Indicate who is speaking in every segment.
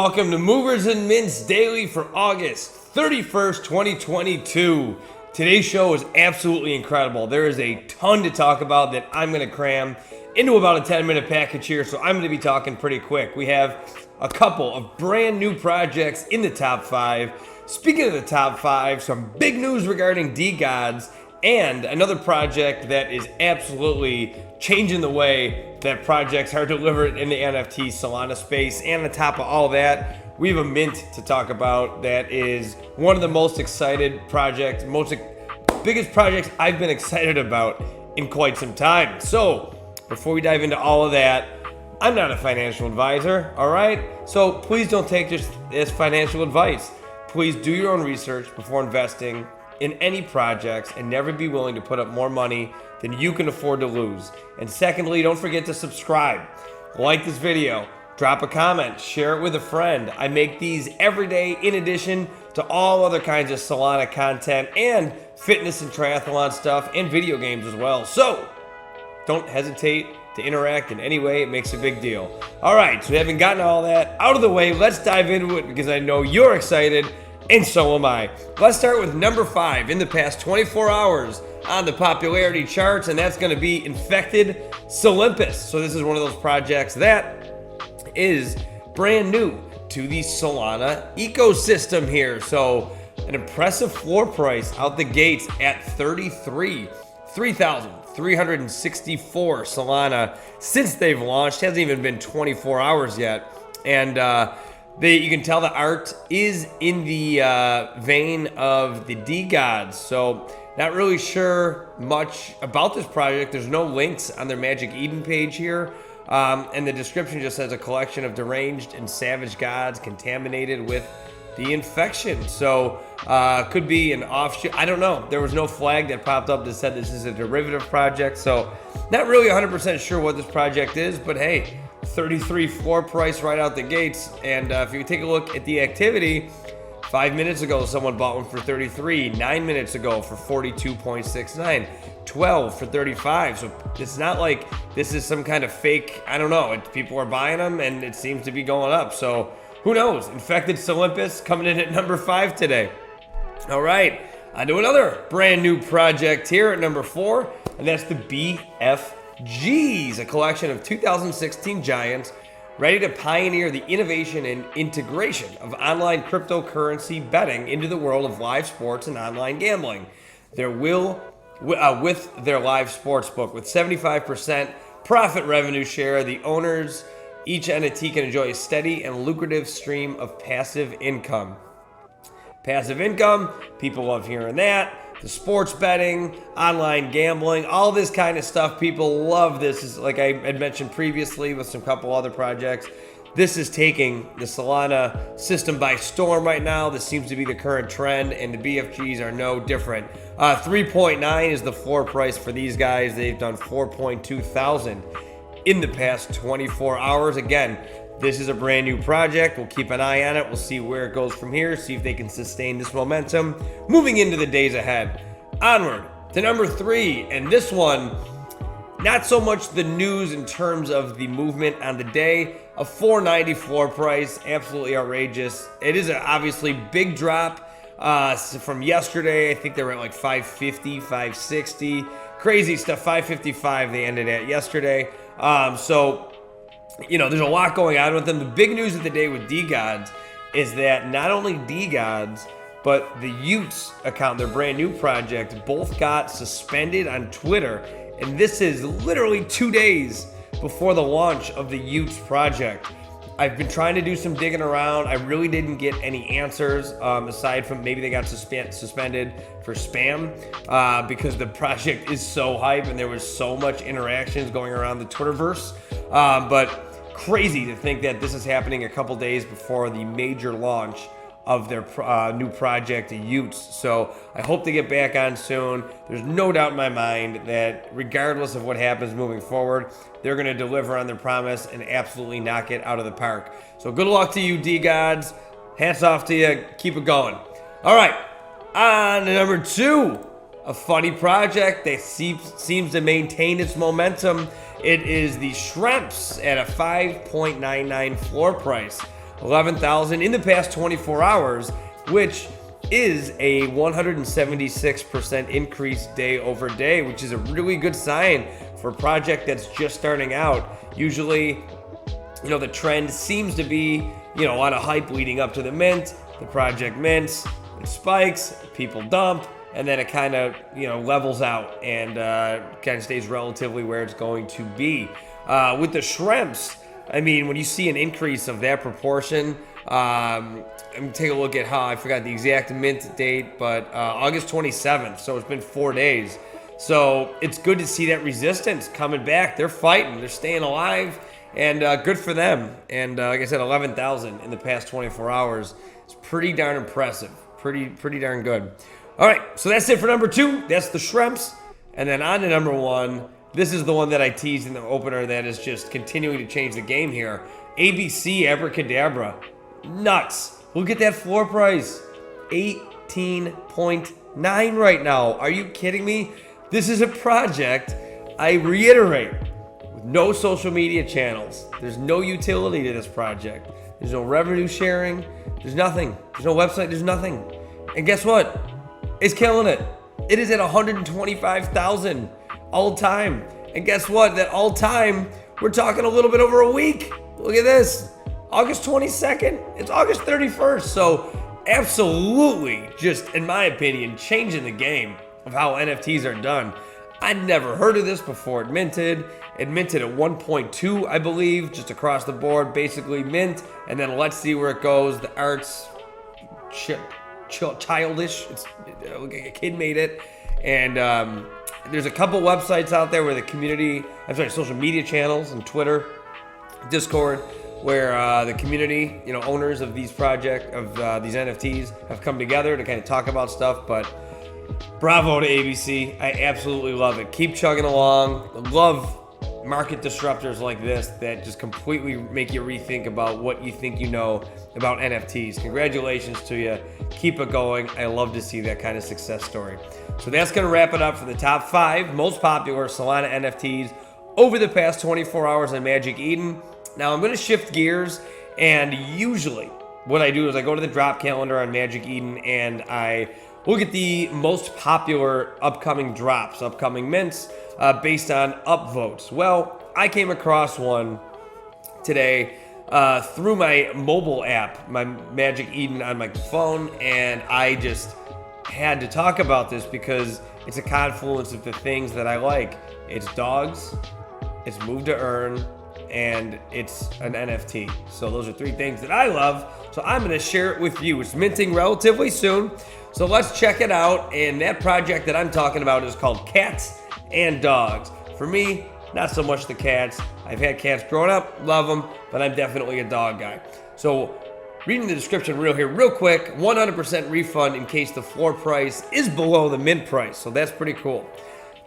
Speaker 1: welcome to Movers and Mints Daily for August 31st, 2022. Today's show is absolutely incredible. There is a ton to talk about that I'm going to cram into about a 10-minute package here, so I'm going to be talking pretty quick. We have a couple of brand new projects in the top 5. Speaking of the top 5, some big news regarding DeGods, and another project that is absolutely changing the way that projects are delivered in the NFT Solana space. And on top of all that, we have a mint to talk about that is one of the most excited projects, biggest projects I've been excited about in quite some time. So before we dive into all of that, I'm not a financial advisor, all right? So please don't take this as financial advice. Please do your own research before investing in any projects and never be willing to put up more money than you can afford to lose. And secondly, don't forget to subscribe, like this video, drop a comment, share it with a friend. I make these every day in addition to all other kinds of Solana content and fitness and triathlon stuff and video games as well. So don't hesitate to interact in any way. It makes a big deal. All right, so having gotten all that out of the way, let's dive into it because I know you're excited and so am I. Let's start with number 5 in the past 24 hours on the popularity charts, and that's going to be Infected Solympus. So this is one of those projects that is brand new to the Solana ecosystem here. So an impressive floor price out the gates at 3,364 Solana since they've launched. Hasn't even been 24 hours yet. And you can tell the art is in the vein of the DeGods. So not really sure much about this project. There's no links on their Magic Eden page here. And the description just says a collection of deranged and savage gods contaminated with the infection. So could be an offshoot. I don't know. There was no flag that popped up that said this is a derivative project. So not really 100% sure what this project is, but hey, 33 floor price right out the gates. And if you take a look at the activity, 5 minutes ago someone bought one for 33, 9 minutes ago for 42.69, 12 for 35. So it's not like this is some kind of fake, I don't know, people are buying them and it seems to be going up. So who knows? Infected Solympus coming in at number 5 today. All right, on to another brand new project here at number 4, and that's the BFGs, a collection of 2016 giants ready to pioneer the innovation and integration of online cryptocurrency betting into the world of live sports and online gambling. With their live sports book, with 75% profit revenue share, the owners, each entity can enjoy a steady and lucrative stream of passive income. Passive income, people love hearing that. The sports betting, online gambling, all this kind of stuff, people love this. Is like I had mentioned previously with some couple other projects. This is taking the Solana system by storm right now. This seems to be the current trend, and the BFGs are no different. 3.9 is the floor price for these guys. They've done 4.2 thousand in the past 24 hours. Again, this is a brand new project. We'll keep an eye on it. We'll see where it goes from here, see if they can sustain this momentum moving into the days ahead. Onward to number 3, and this one, not so much the news in terms of the movement on the day. A 490 floor price, absolutely outrageous. It is a obviously big drop from yesterday. I think they were at like 550, 560. Crazy stuff. 555 they ended at yesterday. So, you know, there's a lot going on with them. The big news of the day with DeGods is that not only DeGods, but the Utes account, their brand new project, both got suspended on Twitter. And this is literally 2 days before the launch of the Utes project. I've been trying to do some digging around. I really didn't get any answers aside from maybe they got suspended for spam because the project is so hype and there was so much interactions going around the Twitterverse. But crazy to think that this is happening a couple days before the major launch of their new project, the Utes. So I hope they get back on soon. There's no doubt in my mind that regardless of what happens moving forward, they're going to deliver on their promise and absolutely knock it out of the park. So good luck to you, DeGods. Hats off to you. Keep it going. All right, on to number 2, a funny project that seems to maintain its momentum. It is the Shremps at a 5.99 floor price. 11,000 in the past 24 hours, which is a 176% increase day over day, which is a really good sign for a project that's just starting out. Usually, the trend seems to be, a lot of hype leading up to the mint. The project mints, it spikes, people dump, and then it kind of, levels out and kind of stays relatively where it's going to be. With the shremps, when you see an increase of that proportion, I'm gonna take a look at how, I forgot the exact mint date, but August 27th, so it's been 4 days. So it's good to see that resistance coming back. They're fighting, they're staying alive, and good for them. And like I said, 11,000 in the past 24 hours. It's pretty darn impressive, pretty darn good. All right, so that's it for number 2. That's the shremps. And then on to number 1. This is the one that I teased in the opener that is just continuing to change the game here. ABC Abracadabra. Nuts. Look at that floor price. 18.9 right now. Are you kidding me? This is a project, I reiterate, with no social media channels. There's no utility to this project. There's no revenue sharing. There's nothing. There's no website. There's nothing. And guess what? It's killing it. It is at 125,000 all time. And guess what? That all time, we're talking a little bit over a week. Look at this. August 22nd. It's August 31st. So absolutely, just in my opinion, changing the game of how NFTs are done. I'd never heard of this before it minted. It minted at 1.2, I believe, just across the board, basically mint. And then let's see where it goes. The art's childish. It's like a kid made it. And there's a couple websites out there where the community, social media channels and Twitter, Discord, where the community, owners of these these NFTs have come together to kind of talk about stuff. But bravo to ABC. I absolutely love it. Keep chugging along. I love market disruptors like this that just completely make you rethink about what you think you know about NFTs. Congratulations to you. Keep it going. I love to see that kind of success story. So that's going to wrap it up for the top 5 most popular Solana NFTs over the past 24 hours on Magic Eden. Now I'm going to shift gears, and usually what I do is I go to the drop calendar on Magic Eden and I look at the most popular upcoming drops, upcoming mints, based on upvotes. Well, I came across one today through my mobile app, my Magic Eden on my phone, and I just had to talk about this because it's a confluence of the things that I like. It's dogs, it's move to earn, and it's an NFT. So those are 3 things that I love. So I'm going to share it with you. It's minting relatively soon. So let's check it out. And that project that I'm talking about is called Cats and Dogs. For me, not so much the cats. I've had cats growing up, love them, but I'm definitely a dog guy. So reading the description real quick, 100% refund in case the floor price is below the mint price. So that's pretty cool.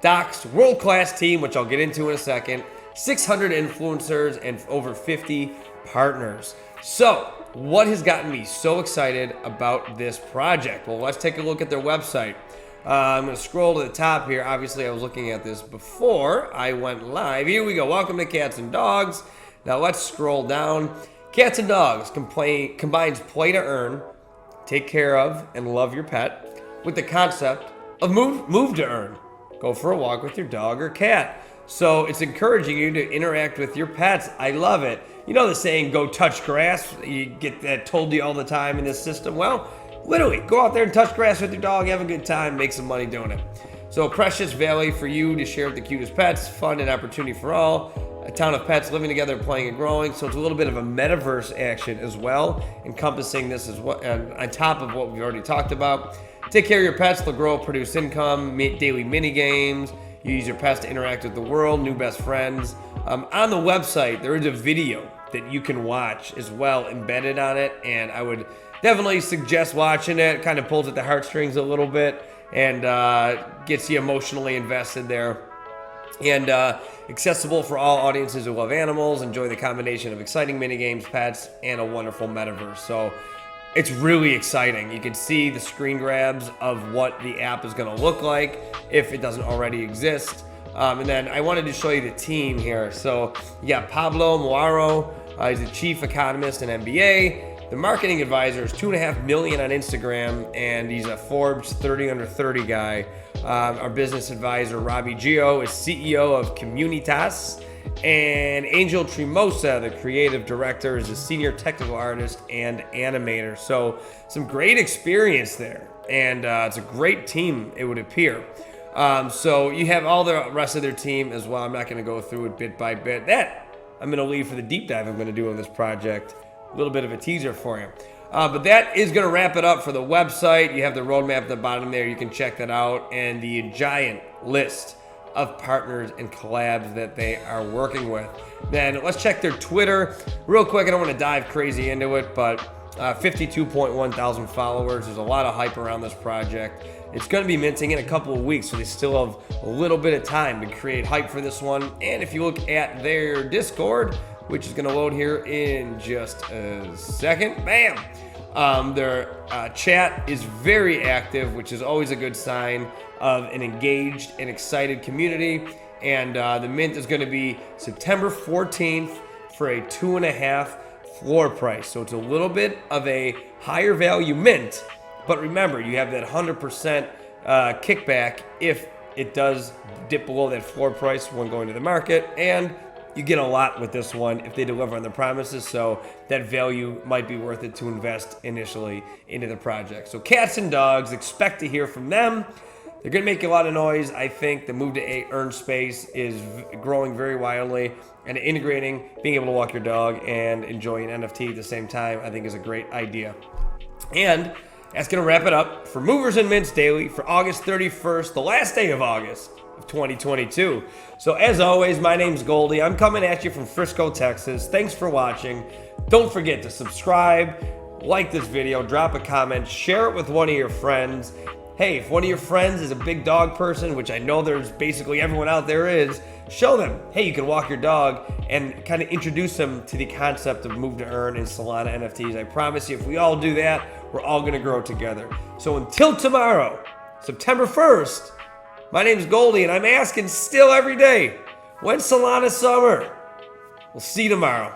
Speaker 1: Docs, world-class team, which I'll get into in a second. 600 influencers and over 50 partners. So, what has gotten me so excited about this project? Well, let's take a look at their website. I'm going to scroll to the top here. Obviously, I was looking at this before I went live. Here we go. Welcome to Cats and Dogs. Now, let's scroll down. Cats and Dogs combines play to earn, take care of, and love your pet with the concept of move to earn. Go for a walk with your dog or cat. So it's encouraging you to interact with your pets. I love it. You know the saying, go touch grass? You get that told to you all the time in this system. Well, literally, go out there and touch grass with your dog, have a good time, make some money doing it. So precious value for you to share with the cutest pets, fun and opportunity for all. A town of pets living together, playing and growing. So it's a little bit of a metaverse action as well, encompassing this as well, on top of what we've already talked about. Take care of your pets, they'll grow, produce income, daily mini games. You use your pets to interact with the world, new best friends. On the website, there is a video that you can watch as well embedded on it, and I would definitely suggest watching it. It kind of pulls at the heartstrings a little bit and gets you emotionally invested there. And accessible for all audiences who love animals, enjoy the combination of exciting minigames, pets, and a wonderful metaverse. So it's really exciting. You can see the screen grabs of what the app is going to look like if it doesn't already exist. And then I wanted to show you the team here. So you got Pablo Moaro, He's the chief economist and MBA. The marketing advisor is $2.5 million on Instagram, and he's a Forbes 30 under 30 guy. Our business advisor, Robbie Gio, is CEO of Communitas. And Angel Tremosa, the creative director, is a senior technical artist and animator. So some great experience there. And it's a great team, it would appear. So you have all the rest of their team as well. I'm not going to go through it bit by bit. That I'm going to leave for the deep dive I'm going to do on this project. A little bit of a teaser for you. But that is going to wrap it up for the website. You have the roadmap at the bottom there. You can check that out. And the giant list of partners and collabs that they are working with. Then let's check their Twitter real quick. I don't want to dive crazy into it, but 52.1 thousand followers. There's a lot of hype around this project. It's going to be minting in a couple of weeks, so they still have a little bit of time to create hype for this one. And if you look at their Discord, which is going to load here in just a second, bam! Their chat is very active, which is always a good sign of an engaged and excited community. And the mint is going to be September 14th for a 2.5 floor price. So it's a little bit of a higher value mint, but remember, you have that 100% kickback if it does dip below that floor price when going to the market, and you get a lot with this one if they deliver on their promises, so that value might be worth it to invest initially into the project. So cats and dogs, expect to hear from them. They're going to make a lot of noise. I think the move to earn space is growing very wildly, and integrating, being able to walk your dog and enjoy an NFT at the same time, I think is a great idea. And that's going to wrap it up for Movers and Mints Daily for August 31st, the last day of August of 2022. So as always, my name's Goldie. I'm coming at you from Frisco, Texas. Thanks for watching. Don't forget to subscribe, like this video, drop a comment, share it with one of your friends. Hey, if one of your friends is a big dog person, which I know there's basically everyone out there is, show them, hey, you can walk your dog, and kind of introduce them to the concept of move to earn and Solana NFTs. I promise you, if we all do that, we're all going to grow together. So until tomorrow, September 1st, my name's Goldie, and I'm asking still every day, when's Solana summer? We'll see you tomorrow.